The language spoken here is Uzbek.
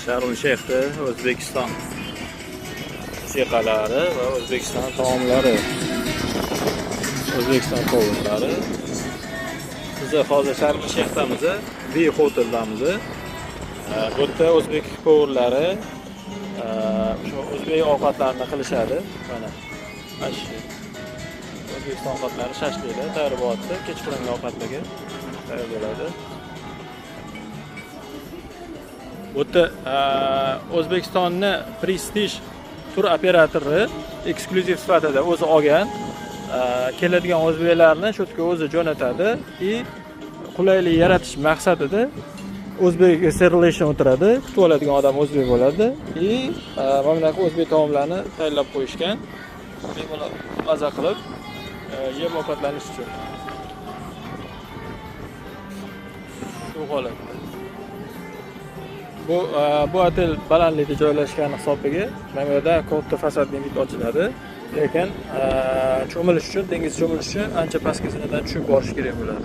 Sharm-el-Sheyxda O'zbekiston musiqalari va O'zbekiston taomlari, O'zbekiston taomlari. Biz hozir Sharm-el-Sheyxdamiz, B Hoteldamiz. Bu yerda o'zbek povurlari shu o'zbek ovqatlarini qilishadi. Mana O'zbekiston ovqatlari shashliklar tayyor bo'ladi. Kechqurungi ovqatlarga tayyor bo'ladi. Bu yerda O'zbekistonni prestij tur operatori eksklyuziv sifatida o'zi olgan, keladigan o'zbeklarni shu yerga o'zi jo'natadi va qulaylik yaratish maqsadida o'zbek serlashdan o'tiradi, kutib oladigan odam o'zbek bo'ladi va mana bunaqa o'zbek taomlarini tayyorlab qo'yishgan. Bemalol maza qilib yeb ovqatlanish uchun. Shu holatda. Bu otel balandlikda joylashgan hisobiga mana bu yerda katta fasad limit ochiladi. Lekin cho'milish uchun, dengiz cho'milish uchun ancha pastga zinadan tushib borish kerak bo'ladi.